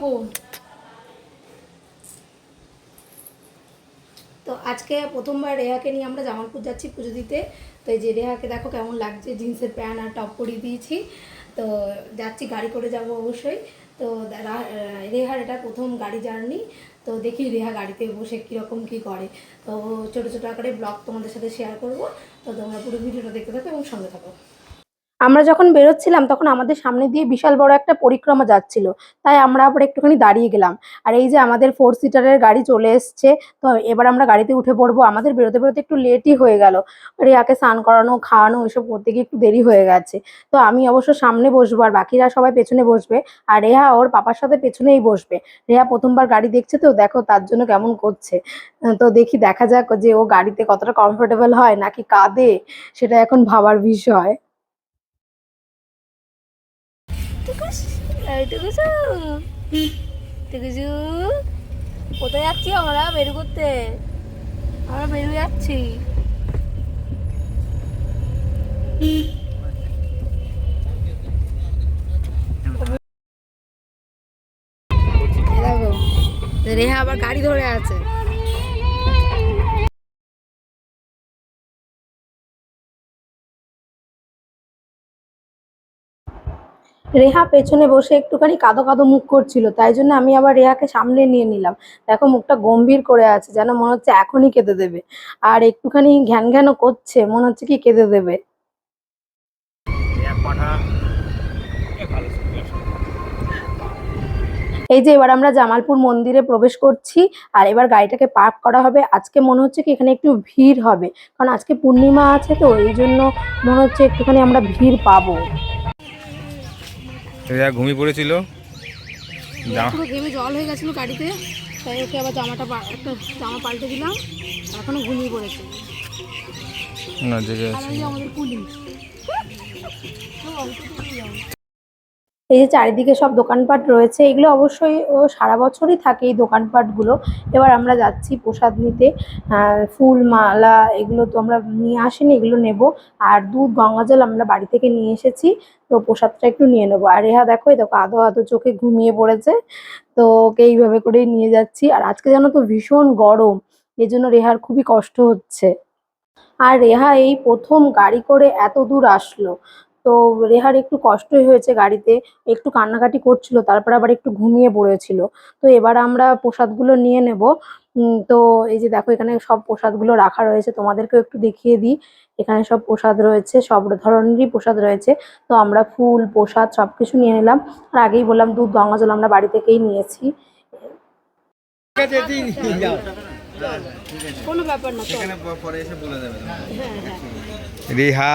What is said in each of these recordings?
বাবু। তো আজকে প্রথমবার রেহাকে নিয়ে আমরা জামালপুর যাচ্ছি পুজো দিতে। তো এই যে রেহাকে দেখো কেমন লাগছে, জিন্সের প্যান্ট আর টপ পরিয়ে দিয়েছি। তো যাচ্ছি, গাড়ি করে যাব অবশ্যই। তো রেহার এটা প্রথম গাড়ি জার্নি। তো দেখি রেহা গাড়িতে বসে কীরকম কী করে। তো ছোটো ছোটো আকারে ব্লগ তোমাদের সাথে শেয়ার করব। তো তোমরা পুরো ভিডিওটা দেখতে থাকো এবং সঙ্গে থাকো। আমরা যখন বেরোচ্ছিলাম তখন আমাদের সামনে দিয়ে বিশাল বড় একটা পরিক্রমা যাচ্ছিল, তাই আমরা আবার একটুখানি দাঁড়িয়ে গেলাম। আর এই যে আমাদের 4 সিটারের গাড়ি চলে এসছে। তো এবার আমরা গাড়িতে উঠে পড়বো। আমাদের বেরোতে বেরোতে একটু লেটই হয়ে গেল। রিয়াকে স্নান করানো, খাওয়ানো এসব করতে গিয়ে একটু দেরি হয়ে গেছে। তো আমি অবশ্য সামনে বসবো আর বাকিরা সবাই পেছনে বসবে। আর রেহা ওর পাপার সাথে পেছনেই বসবে। রেহা প্রথমবার গাড়ি দেখছে, তো দেখো তার জন্য কেমন করছে। তো দেখা যাক যে ও গাড়িতে কতটা কমফোর্টেবল হয় নাকি কাঁদে, সেটা এখন ভাবার বিষয়। কোথায় যাচ্ছি আমরা? বের করতে আমরা বেরিয়ে যাচ্ছি। দেখো রেহা আবার গাড়ি ধরে আছে। রেহা পেছনে বসে একটুখানি কাঁদো কাঁদো মুখ করছিল, তাই জন্য আমি আবার রেহাকে সামনে নিয়ে নিলাম। দেখো মুখটা গম্ভীর করে আছে, যেন মনে হচ্ছে এখনই কেঁদে দেবে। আর একটুখানি ঘ্যান ঘ্যানও করছে, মনে হচ্ছে কি কেঁদে দেবে। এই যে এবার আমরা জামালপুর মন্দিরে প্রবেশ করছি। আর এবার গাড়িটাকে পার্ক করা হবে। আজকে মনে হচ্ছে কি এখানে একটু ভিড় হবে, কারণ আজকে পূর্ণিমা আছে, তো এই জন্য মনে হচ্ছে একটুখানি আমরা ভিড় পাবো। ঘুমিয়ে পড়েছিল, পুরো ঘেমে জল হয়ে গেছিল গাড়িতে, তাই ওকে আবার একটা জামা পাল্টে দিলাম। এখনো ঘুমিয়ে পড়েছে না জেগে আছে। আমাদের কুলি। এই যে চারিদিকে সব দোকানপাট রয়েছে, এগুলো অবশ্যই ও সারা বছরই থাকে এই দোকানপাটগুলো। এবার আমরা যাচ্ছি প্রসাদ নিতে। ফুল মালা এগুলো তো আমরা নিয়ে আসিনি, এগুলো নেব। আর দুধ গঙ্গাজল আমরা বাড়ি থেকে নিয়ে এসেছি। তো প্রসাদটা একটু নিয়ে নেবো। আর রেহা দেখো এই দেখো আধো আধো চোখে ঘুমিয়ে পড়েছে। তো ওকে এইভাবে করেই নিয়ে যাচ্ছি। আর আজকে জানো তো ভীষণ গরম, এই জন্য রেহার খুবই কষ্ট হচ্ছে। আর রেহা এই প্রথম গাড়ি করে এত দূর আসলো। তো রেহার একটু কষ্টই হয়েছে গাড়িতে, একটু কান্নাকাটি করছিল, তারপর আবার একটু ঘুমিয়ে পড়েছিল। তো এবার আমরা প্রসাদগুলো নিয়ে নেব। তো এই যে দেখো এখানে সব প্রসাদগুলো রাখা রয়েছে, তোমাদেরকেও একটু দেখিয়ে দিই। এখানে সব প্রসাদ রয়েছে, সব ধরনেরই প্রসাদ রয়েছে। তো আমরা ফুল প্রসাদ সবকিছু নিয়ে নিলাম। আর আগেই বললাম দুধ গঙ্গাজল আমরা বাড়ি থেকেই নিয়েছি। কোনো ব্যাপার না, পরে এসে বলে দেবে। রিহা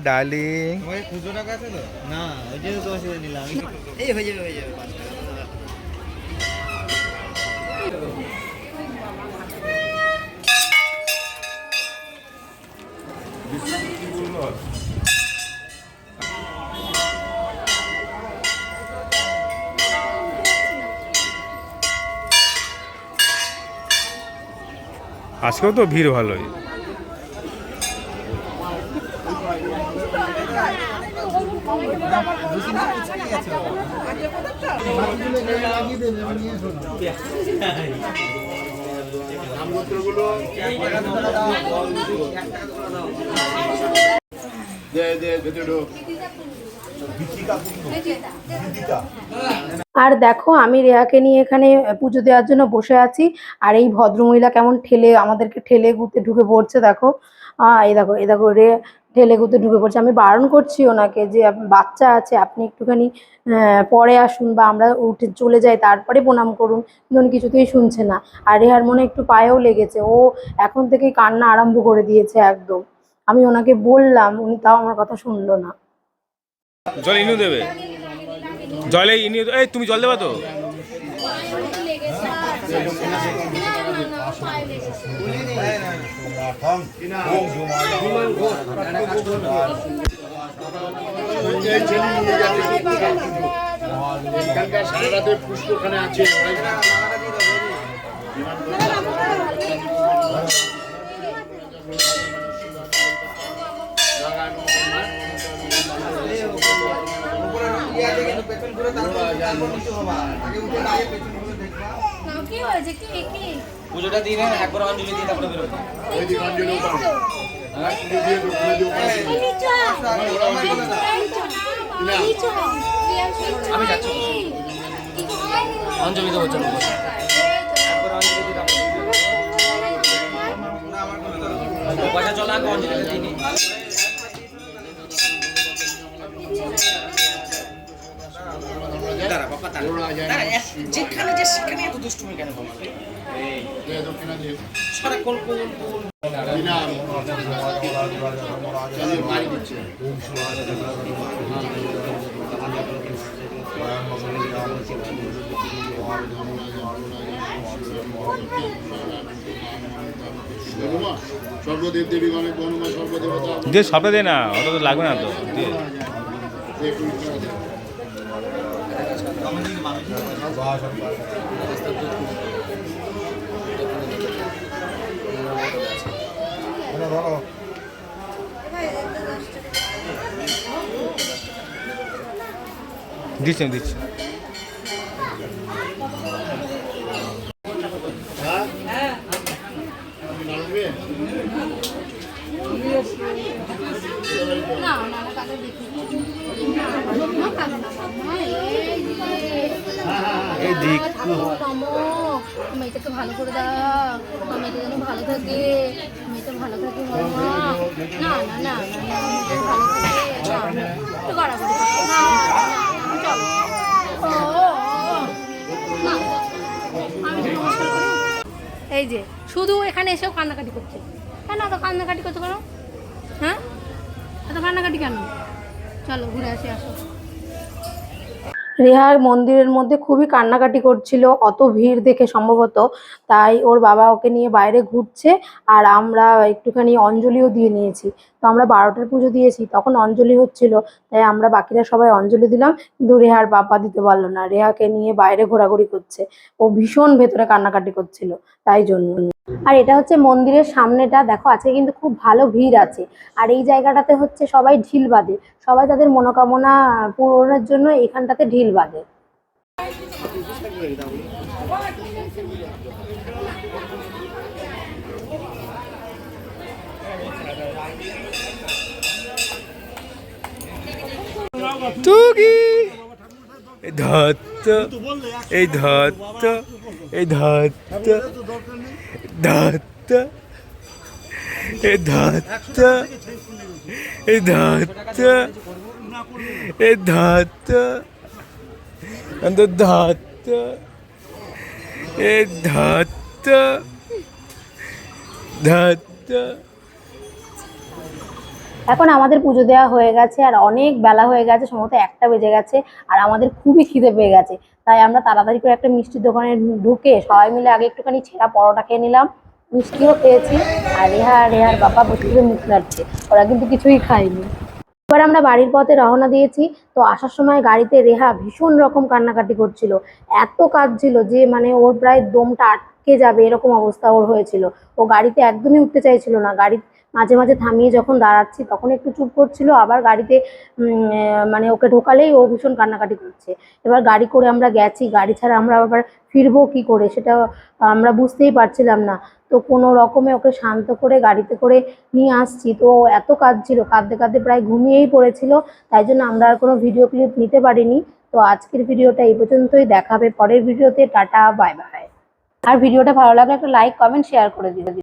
ডার্লিং, খুচরো টাকা আছে তো? না ওই জন্য তোমার সাথে নিলাম। এই হয়ে যাবে হয়ে যাবে। আজকেও তো ভিড় ভালোই। আর দেখো আমি রেহাকে নিয়ে এখানে পুজো দেওয়ার জন্য বসে আছি। আর এই ভদ্রমহিলা কেমন আমাদেরকে ঠেলে গুতে ঢুকে পড়ছে দেখো। এই দেখো রে ঠেলে গুতে ঢুকে পড়ছে। আমি বারণ করছি ওনাকে যে বাচ্চা আছে, আপনি একটুখানি পরে আসুন, বা আমরা উঠে চলে যাই তারপরে প্রণাম করুন, কিন্তু উনি কিছুতেই শুনছে না। আর রেহার মনে একটু পায়েও লেগেছে, ও এখন থেকেই কান্না আরম্ভ করে দিয়েছে একদম। আমি ওনাকে বললাম, উনি তাও আমার কথা শুনলো না। জল ইনিও দেবে, জলে ইনিও। এই তুমি জল দেবা তো? পুষ্পখানে আছে কি হয়েছে কি কি পুজোটা দিই না একবার অঞ্জলি দিয়ে তারপরে বেরোবো। আমি যাচ্ছি অঞ্জলি দেবো চলো একবার অঞ্জলি দিয়ে তারপরে পয়সা চলো আগে অঞ্জলি দিইনি দাঁড়া বাবা দাঁড়া যেখানে যে সেখানে এত দুষ্টুমি কেন বাবা সারা কোন কোন সর্বদেব দেবীগণের গণমা সর্বদেবতা দিয়ে সবে দে না, অত তো লাগবে না তো দিয়ে। দিচ্ছি দিচ্ছি। না না না কাকে দেখি এই দিক মেয়েটাকে ভালো করে দাও, মেয়েটা যেন ভালো থাকে, মেয়েটা ভালো থাকে মামা। না না না না মেয়েটা ভালো থাকে, একটু গড়াগড়ি করছে। না চলো না আমি নমস্কার করি। এই যে শুধু এখানে এসেও কান্নাকাটি করছে কেন? এত কান্নাকাটি করতে পারো? হ্যাঁ এত কান্নাকাটি কেন? চলো ঘুরে আসি, আসো। রেহার মন্দিরের মধ্যে খুবই কান্নাকাটি করছিল, অত ভিড় দেখে সম্ভবত, তাই ওর বাবা ওকে নিয়ে বাইরে ঘুরছে। আর আমরা একটুখানি অঞ্জলিও দিয়ে নিয়েছি। তো আমরা 12টার পুজো দিয়েছি, তখন অঞ্জলি হচ্ছিল, তাই আমরা বাকিরা সবাই অঞ্জলি দিলাম। কিন্তু রেহার বাবা দিতে পারলো না, রেহাকে নিয়ে বাইরে ঘোরাঘুরি করছে। ও ভীষণ ভেতরে কান্নাকাটি করছিল, তাই জন্য। আর এটা হচ্ছে মন্দিরের সামনেটা, দেখো আজকে কিন্তু খুব ভালো ভিড় আছে। আর এই জায়গাটাতে হচ্ছে সবাই ঢিল বাঁধে, সবাই তাদের মনোকামনা পূরণের জন্য এখানটাতে ঢিল বাঁধে। তুগি এই ধত্ত এই ধত্ত এই ধত্ত ধত্ত এই ধত্ত এই ধত্ত এই ধত্ত ধত্ত এই ধত্ত ধত্ত। এখন আমাদের পুজো দেওয়া হয়ে গেছে, আর অনেক বেলা হয়ে গেছে, সম্ভবত 1টা বেজে গেছে। আর আমাদের খুবই খিদে পেয়ে গেছে, তাই আমরা তাড়াতাড়ি করে একটা মিষ্টির দোকানে ঢুকে সবাই মিলে আগে একটুখানি ছেঁড়া পরোটা খেয়ে নিলাম, মিষ্টিও খেয়েছি। আর রেহার বাবা বসে থেকে মুখ নাড়ছে, ওরা কিন্তু কিছুই খায়নি। এবার আমরা বাড়ির পথে রওনা দিয়েছি। তো আসার সময় গাড়িতে রেহা ভীষণ রকম কান্নাকাটি করছিল, এত কাঁদছিল যে মানে ওর প্রায় দমটা আটকে যাবে এরকম অবস্থা ওর হয়েছিল। ও গাড়িতে একদমই উঠতে চাইছিল না, গাড়ি মাঝে মাঝে থামিয়ে যখন দাঁড়াচ্ছি তখন একটু চুপ করছিল, আবার গাড়িতে মানে ওকে ঢোকালেই ও ভীষণ কান্নাকাটি করছে। এবার গাড়ি করে আমরা গেছি, গাড়ি ছাড়া আমরা আবার ফিরবো কী করে সেটা আমরা বুঝতেই পারছিলাম না। তো কোনো রকমে ওকে শান্ত করে গাড়িতে করে নিয়ে আসছি। তো ও এত কাঁদছিল, কাঁদতে কাঁদতে প্রায় ঘুমিয়েই পড়েছিল, তাই জন্য আমরা আর কোনো ভিডিও ক্লিপ নিতে পারিনি। তো আজকের ভিডিওটা এই পর্যন্তই, দেখাবে পরের ভিডিওতে। Tata bye bye. আর ভিডিওটা ভালো লাগলে একটা লাইক কমেন্ট শেয়ার করে দিও।